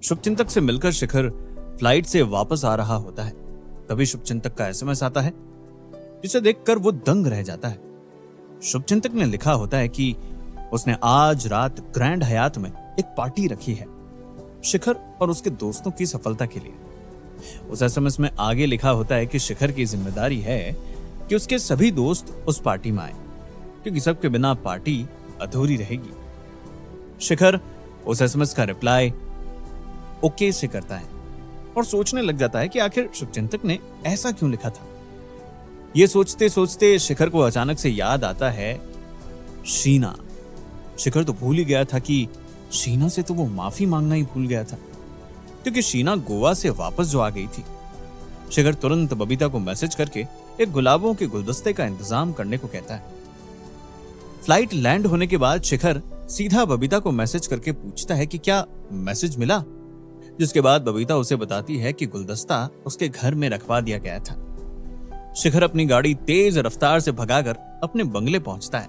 शुभचिंतक से मिलकर शिखर फ्लाइट से वापस आ रहा होता है। तभी शुभचिंतक का एसएमएस आता है, जिसे देखकर वो दंग रह जाता है। शुभचिंतक ने लिखा होता है कि उसने आज रात ग्रैंड हयात में एक पार्टी रखी है, शिखर और उसके दोस्तों की सफलता के लिए। उस एसएमएस में आगे लिखा होता है कि शिखर की जिम्मेदारी है कि उसके सभी दोस्त उस पार्टी में आए, क्योंकि सबके बिना पार्टी अधूरी रहेगी। शिखर उस एसएमएस का रिप्लाई ओके से करता है और सोचने लग जाता है कि आखिर शुभचिंतक ने ऐसा क्यों लिखा था। ये सोचते सोचते शिखर को अचानक से याद आता है शीना। शिखर तो भूल ही गया था कि शीना से तो वो माफी मांगना ही भूल गया था, क्योंकि शीना गोवा से वापस जो आ गई थी। शिखर तुरंत बबीता को मैसेज करके एक गुलाबों के गुलदस्ते का इंतजाम करने को कहता है। फ्लाइट लैंड होने के बाद शिखर सीधा बबीता को मैसेज करके पूछता है कि क्या मैसेज मिला, जिसके बाद बबीता उसे बताती है कि गुलदस्ता उसके घर में रखवा दिया गया था। शिखर अपनी गाड़ी तेज रफ्तार से भगाकर अपने बंगले पहुंचता है।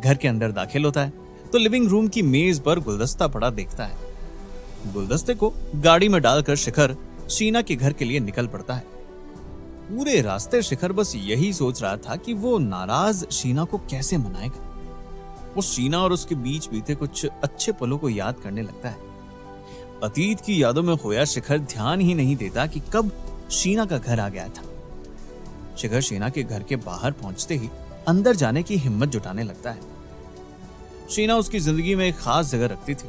घर के अंदर दाखिल होता है तो लिविंग रूम की मेज पर गुलदस्ता पड़ा देखता है। गुलदस्ते को गाड़ी में डालकर शिखर शीना के घर के लिए निकल पड़ता है। पूरे रास्ते शिखर बस यही सोच रहा था कि वो नाराज शीना को कैसे मनाएगा। वो शीना और उसके बीच बीते कुछ अच्छे पलों को याद करने लगता है। अतीत की यादों में खोया शिखर ध्यान ही नहीं देता कि कब शीना का घर आ गया था। शिखर शीना के घर के बाहर पहुंचते ही अंदर जाने की हिम्मत जुटाने लगता है। शीना उसकी जिंदगी में एक खास जगह रखती थी।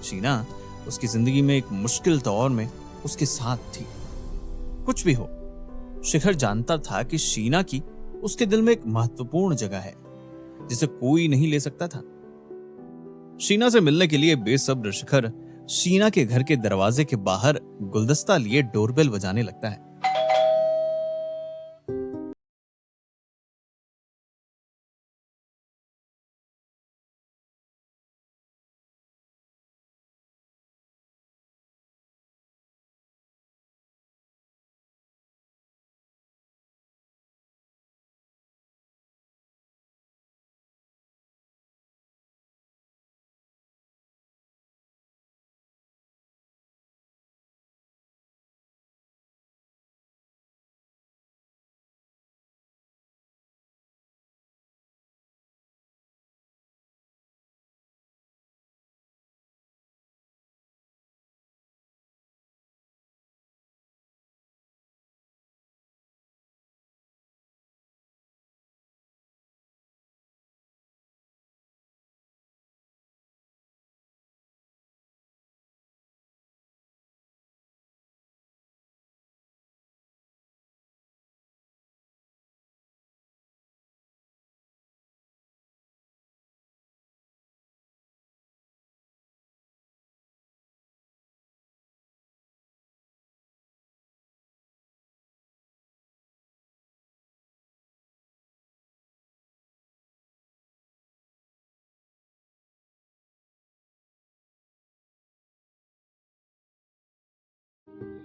शीना उसकी जिंदगी में एक मुश्किल दौर में उसके साथ थी। कुछ भी हो, शिखर जानता था कि शीना की उसके दिल में एक महत्वपूर्ण जगह है, जिसे कोई नहीं ले सकता था। शीना से मिलने के लिए बेसब्र शिखर शीना के घर के दरवाजे के बाहर गुलदस्ता लिए डोरबेल बजाने लगता है।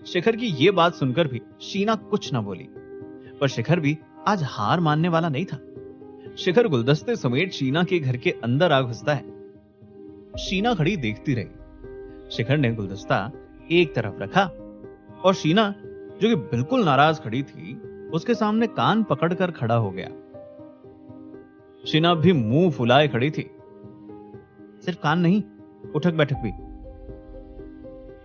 शिखर की ये बात सुनकर भी शीना कुछ न बोली, पर शिखर भी आज हार मानने वाला नहीं था। शिखर गुलदस्ते समेत शीना के घर के अंदर आ घुसता है। शीना खड़ी देखती रही। शिखर ने गुलदस्ता एक तरफ रखा और शीना, जो कि बिल्कुल नाराज खड़ी थी, उसके सामने कान पकड़कर खड़ा हो गया। शीना भी मुंह फुलाए खड़ी थी। सिर्फ कान नहीं, उठक बैठक भी,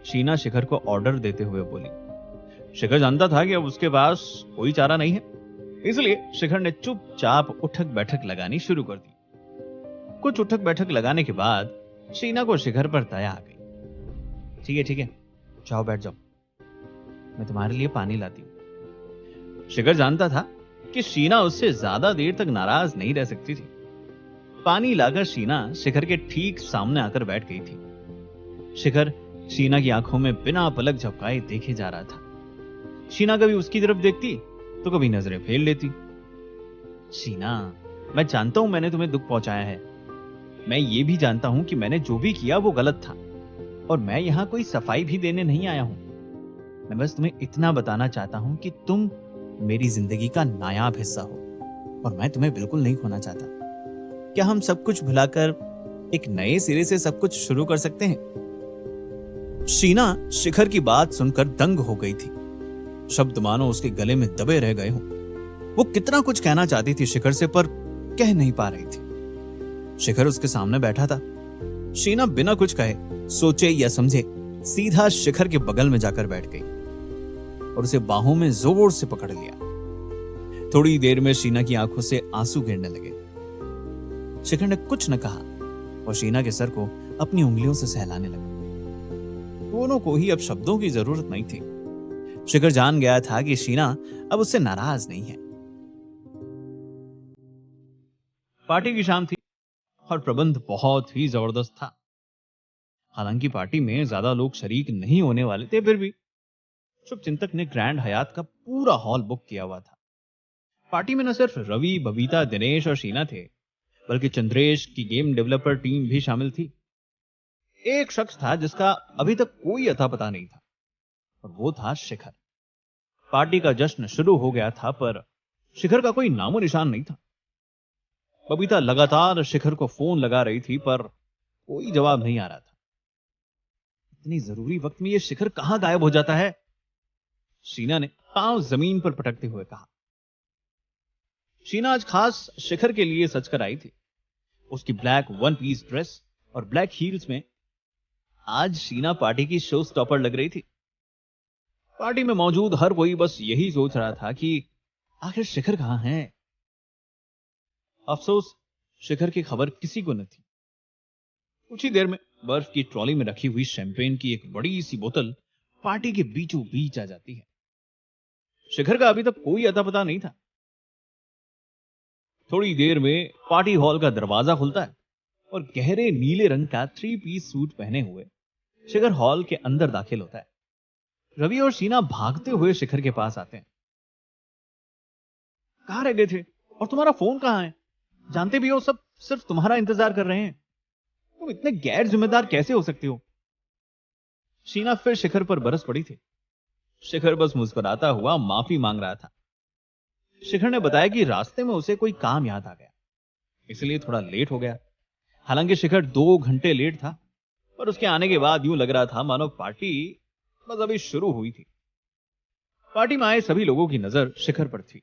शीना शिखर को ऑर्डर देते हुए बोली। शिखर जानता था कि अब उसके पास कोई चारा नहीं है, इसलिए शिखर ने चुपचाप उठक बैठक लगानी शुरू कर दी। कुछ उठक बैठक लगाने के बाद शीना को शिखर पर दया आ गई। ठीक है, जाओ बैठ जाओ, मैं तुम्हारे लिए पानी लाती हूं। शिखर जानता था कि शीना उससे ज्यादा देर तक नाराज नहीं रह सकती थी। पानी लाकर शीना शिखर के ठीक सामने आकर बैठ गई थी। शिखर शीना की आंखों में बिना पलक झपकाए देखे जा रहा था। शीना कभी उसकी तरफ देखती तो कभी नजरें फेर लेती। शीना, मैं जानता हूं मैंने तुम्हें दुख पहुंचाया है। मैं ये भी जानता हूं कि मैंने जो भी किया वो गलत था, और मैं यहां कोई सफाई भी देने नहीं आया हूं। मैं बस तुम्हें इतना बताना चाहता हूं कि तुम मेरी जिंदगी का नायाब हिस्सा हो, और मैं तुम्हें बिल्कुल नहीं खोना चाहता। क्या हम सब कुछ भुलाकर एक नए सिरे से सब कुछ शुरू कर सकते हैं। शीना शिखर की बात सुनकर दंग हो गई थी। शब्द मानो उसके गले में दबे रह गए हों। वो कितना कुछ कहना चाहती थी शिखर से, पर कह नहीं पा रही थी। शिखर उसके सामने बैठा था। शीना बिना कुछ कहे, सोचे या समझे, सीधा शिखर के बगल में जाकर बैठ गई और उसे बाहों में जोर से पकड़ लिया। थोड़ी देर में शीना की आंखों से आंसू गिरने लगे। शिखर ने कुछ न कहा और शीना के सर को अपनी उंगलियों से सहलाने लगा। दोनों को ही अब शब्दों की जरूरत नहीं थी। शिखर जान गया था कि शीना अब उससे नाराज नहीं है। पार्टी की शाम थी और प्रबंध बहुत ही जबरदस्त था। हालांकि पार्टी में ज्यादा लोग शरीक नहीं होने वाले थे, फिर भी शुभचिंतक ने ग्रैंड हयात का पूरा हॉल बुक किया हुआ था। पार्टी में न सिर्फ रवि, बबीता, दिनेश और शीना थे, बल्कि चंद्रेश की गेम डेवलपर टीम भी शामिल थी। एक शख्स था जिसका अभी तक कोई अता पता नहीं था, और वो था शिखर। पार्टी का जश्न शुरू हो गया था, पर शिखर का कोई नामो निशान नहीं था। बबीता लगातार शिखर को फोन लगा रही थी, पर कोई जवाब नहीं आ रहा था। इतनी जरूरी वक्त में ये शिखर कहां गायब हो जाता है? शीना ने पांव जमीन पर पटकते हुए कहा। शीना आज खास शिखर के लिए सज कर आई थी। उसकी ब्लैक वन पीस ड्रेस और ब्लैक हील्स में आज शीना पार्टी की शो स्टॉपर लग रही थी। पार्टी में मौजूद हर कोई बस यही सोच रहा था कि आखिर शिखर कहां है। अफसोस, शिखर की खबर किसी को न थी। कुछ ही देर में बर्फ की ट्रॉली में रखी हुई शैंपेन की एक बड़ी सी बोतल पार्टी के बीचों बीच आ जाती है। शिखर का अभी तक कोई अता पता नहीं था। थोड़ी देर में पार्टी हॉल का दरवाजा खुलता है और गहरे नीले रंग का 3 पीस सूट पहने हुए शिखर हॉल के अंदर दाखिल होता है। रवि और शीना भागते हुए शिखर के पास आते हैं। कहां रह गए थे? और तुम्हारा फोन कहां है? जानते भी हो सब सिर्फ तुम्हारा इंतजार कर रहे हैं। तुम इतने गैर जिम्मेदार कैसे हो सकते हो? शीना फिर शिखर पर बरस पड़ी थी। शिखर बस मुस्कुराता हुआ माफी मांग रहा था। शिखर ने बताया कि रास्ते में उसे कोई काम याद आ गया, इसलिए थोड़ा लेट हो गया। हालांकि शिखर 2 घंटे लेट था, पर उसके आने के बाद यूं लग रहा था मानो पार्टी बस अभी शुरू हुई थी। पार्टी में आए सभी लोगों की नजर शिखर पर थी।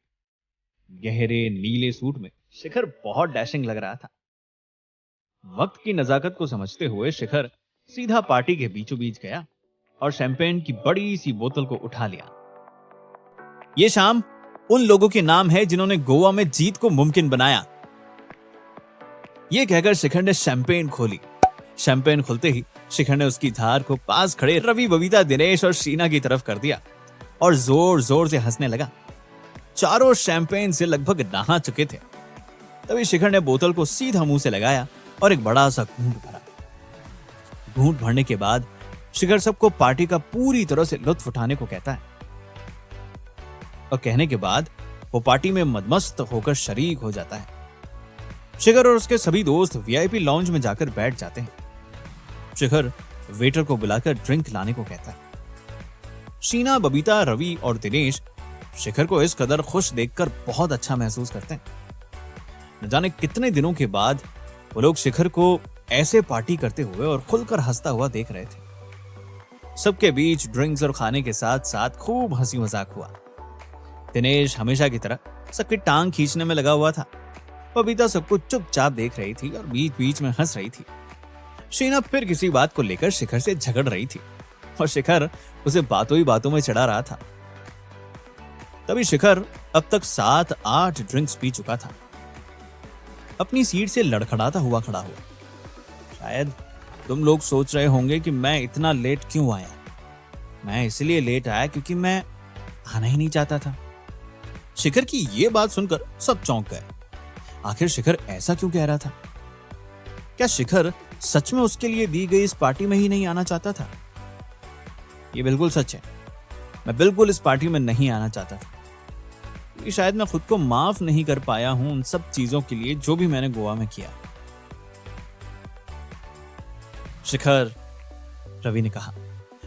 गहरे नीले सूट में शिखर बहुत डैशिंग लग रहा था। वक्त की नजाकत को समझते हुए शिखर सीधा पार्टी के बीचों बीच गया और शैंपेन की बड़ी सी बोतल को उठा लिया। ये शाम उन लोगों के नाम है जिन्होंने गोवा में जीत को मुमकिन बनाया। यह कहकर शिखर ने शैंपेन खोली। शैंपेन खुलते ही शिखर ने उसकी धार को पास खड़े रवि, बबीता, दिनेश और शीना की तरफ कर दिया और जोर जोर से हंसने लगा। चारों शैंपेन से लगभग नहा चुके थे। तभी शिखर ने बोतल को सीधा मुंह से लगाया और एक बड़ा सा घूंट भरा। घूंट भरने के बाद शिखर सबको पार्टी का पूरी तरह से लुत्फ उठाने को कहता है और कहने के बाद वो पार्टी में मदमस्त होकर शरीक हो जाता है। शिखर और उसके सभी दोस्त वीआईपी लॉन्ज में जाकर बैठ जाते हैं। शिखर वेटर को बुलाकर ड्रिंक लाने को कहता है। शीना, बबीता, रवि और दिनेश शिखर को इस कदर खुश देखकर बहुत अच्छा महसूस करते हैं। न जाने कितने दिनों के बाद वो लोग शिखर को ऐसे पार्टी करते हुए और खुलकर हंसता हुआ देख रहे थे। सबके बीच ड्रिंक्स और खाने के साथ साथ खूब हंसी मजाक हुआ। दिनेश हमेशा की तरह सबकी टांग खींचने में लगा हुआ था। बबीता सबको चुपचाप देख रही थी और बीच बीच में हंस रही थी। शीना फिर किसी बात को लेकर शिखर से झगड़ रही थी और शिखर उसे बातों ही बातों में चढ़ा रहा था। तभी शिखर अब तक 7-8 ड्रिंक्स पी चुका था। अपनी सीट से लड़खड़ाता हुआ खड़ा हुआ। शायद तुम लोग सोच रहे होंगे कि मैं इतना लेट क्यों आया। मैं इसलिए लेट आया क्योंकि मैं आना ही नहीं चाहता था। शिखर की यह बात सुनकर सब चौंक गए। आखिर शिखर ऐसा क्यों कह रहा था? क्या शिखर सच में उसके लिए दी गई इस पार्टी में ही नहीं आना चाहता था? यह बिल्कुल सच है। मैं बिल्कुल इस पार्टी में नहीं आना चाहता था क्योंकि शायद मैं खुद को माफ नहीं कर पाया हूं उन सब चीजों के लिए जो भी मैंने गोवा में किया। शिखर, रवि ने कहा,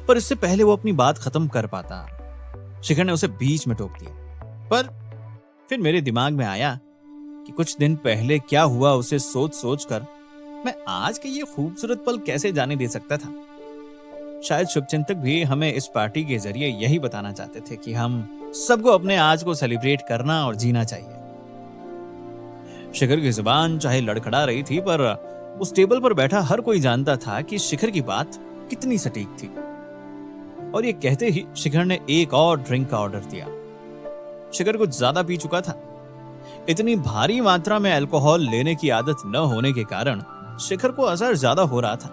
पर इससे पहले वो अपनी बात खत्म कर पाता शिखर ने उसे बीच में टोक दिया। पर फिर मेरे दिमाग में आया कि कुछ दिन पहले क्या हुआ उसे सोच सोच कर मैं आज के ये खूबसूरत पल कैसे जाने दे सकता था। शायद शुभचिंतक भी हमें इस पार्टी के जरिए यही बताना चाहते थे कि हम सबको अपने आज को सेलिब्रेट करना और जीना चाहिए। शिखर की जुबान चाहे लड़खड़ा रही थी, पर उस टेबल पर बैठा हर कोई जानता था कि शिखर की बात कितनी सटीक थी। और ये कहते ही शिखर ने एक और ड्रिंक का ऑर्डर दिया। शिखर कुछ ज्यादा पी चुका था। इतनी भारी मात्रा में अल्कोहल लेने की आदत न होने के कारण शिखर को असर ज्यादा हो रहा था,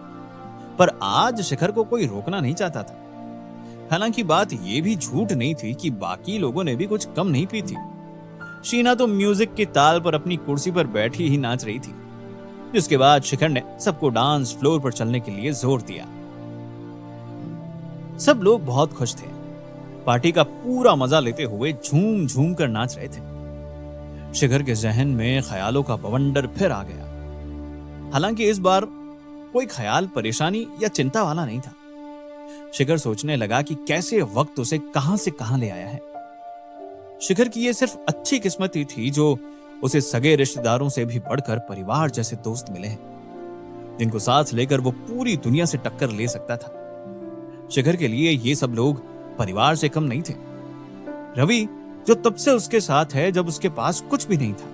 पर आज शिखर को कोई रोकना नहीं चाहता था। हालांकि बात यह भी झूठ नहीं थी कि बाकी लोगों ने भी कुछ कम नहीं पी थी। शीना तो म्यूजिक की ताल पर अपनी कुर्सी पर बैठी ही नाच रही थी, जिसके बाद शिखर ने सबको डांस फ्लोर पर चलने के लिए जोर दिया। सब लोग बहुत खुश थे, पार्टी का पूरा मजा लेते हुए झूम झूम कर नाच रहे थे। शिखर के जहन में ख्यालों का बवंडर फिर आ गया। हालांकि इस बार कोई ख्याल परेशानी या चिंता वाला नहीं था। शिखर सोचने लगा कि कैसे वक्त उसे कहां से कहां ले आया है। शिखर की यह सिर्फ अच्छी किस्मत ही थी जो उसे सगे रिश्तेदारों से भी बढ़कर परिवार जैसे दोस्त मिले हैं, जिनको साथ लेकर वो पूरी दुनिया से टक्कर ले सकता था। शिखर के लिए ये सब लोग परिवार से कम नहीं थे। रवि, जो तब से उसके साथ है जब उसके पास कुछ भी नहीं था।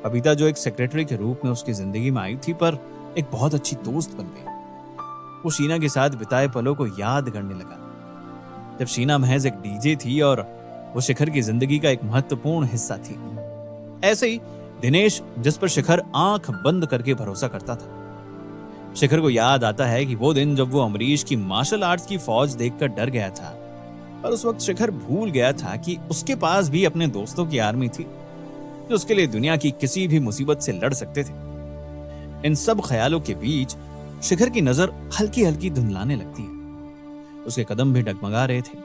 बबीता, जो एक सेक्रेटरी के रूप में उसकी जिंदगी में आई थी, पर एक बहुत अच्छी दोस्त बन गई। वो शीना के साथ बिताए पलों को याद करने लगा, जब शीना महज एक डीजे थी और वो शिखर की जिंदगी का एक महत्वपूर्ण हिस्सा थी। ऐसे ही दिनेश, जिस पर शिखर आंख बंद करके भरोसा करता था। शिखर को याद आता है कि वो दिन जब वो अमरीश की मार्शल आर्ट्स की फौज देखकर डर गया था, पर उस वक्त शिखर भूल गया था कि उसके पास भी अपने दोस्तों की आर्मी थी, जो उसके लिए दुनिया की किसी भी मुसीबत से लड़ सकते थे। इन सब ख्यालों के बीच शिखर की नजर हल्की हल्की धुंधलाने लगती है। उसके कदम भी डगमगा रहे थे।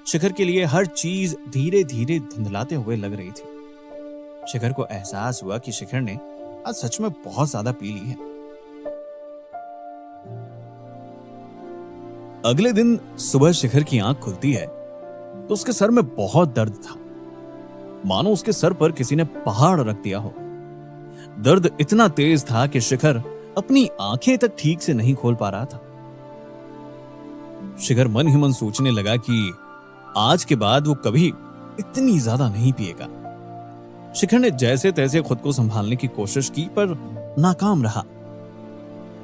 शिखर के लिए हर चीज धीरे धीरे धुंधलाते हुए लग रही थी। शिखर को एहसास हुआ कि शिखर ने आज सच में बहुत ज्यादा पी ली है। अगले दिन सुबह शिखर की आंख खुलती है तो उसके सर में बहुत दर्द था, मानो उसके सर पर किसी ने पहाड़ रख दिया हो। दर्द इतना तेज था कि शिखर अपनी आंखें तक ठीक से नहीं खोल पा रहा था। शिखर मन ही मन सोचने लगा कि आज के बाद वो कभी इतनी ज्यादा नहीं पिएगा। शिखर ने जैसे तैसे खुद को संभालने की कोशिश की, पर नाकाम रहा।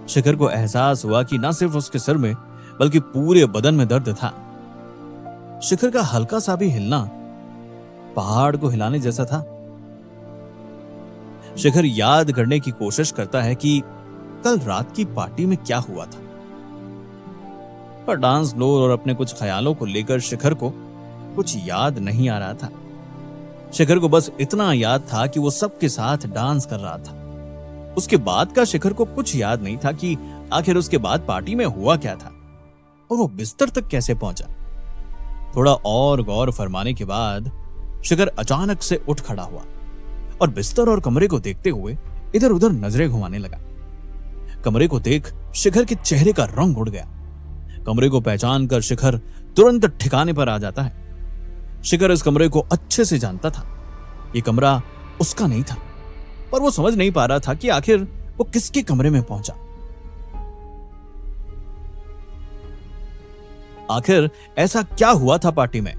शिखर को एहसास हुआ कि न सिर्फ उसके सर में बल्कि पूरे बदन में दर्द था। शिखर का हल्का सा भी हिलना पहाड़ को हिलाने जैसा था। शिखर याद करने की कोशिश करता है कि कल रात की पार्टी में क्या हुआ था, पर डांस फ्लोर और अपने कुछ ख्यालों को लेकर शिखर को कुछ याद नहीं आ रहा था। शिखर को बस इतना याद था कि वो सबके साथ डांस कर रहा था। उसके बाद का शिखर को कुछ याद नहीं था कि आखिर उसके बाद पार्टी में हुआ क्या था और वो बिस्तर तक कैसे पहुंचा। थोड़ा और गौर फरमाने के बाद शिखर अचानक से उठ खड़ा हुआ और बिस्तर और कमरे को देखते हुए इधर उधर नजरें घुमाने लगा। कमरे को देख शिखर के चेहरे का रंग उड़ गया। कमरे को पहचान कर शिखर तुरंत ठिकाने पर आ जाता है। शिखर इस कमरे को अच्छे से जानता था। ये कमरा उसका नहीं था, पर वो समझ नहीं पा रहा था कि आखिर वो किसके कमरे में पहुंचा। आखिर ऐसा क्या हुआ था पार्टी में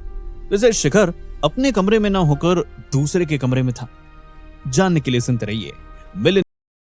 जिसे शिखर अपने कमरे में ना होकर दूसरे के कमरे में था। जानने के लिए सुनते रहिए मिलन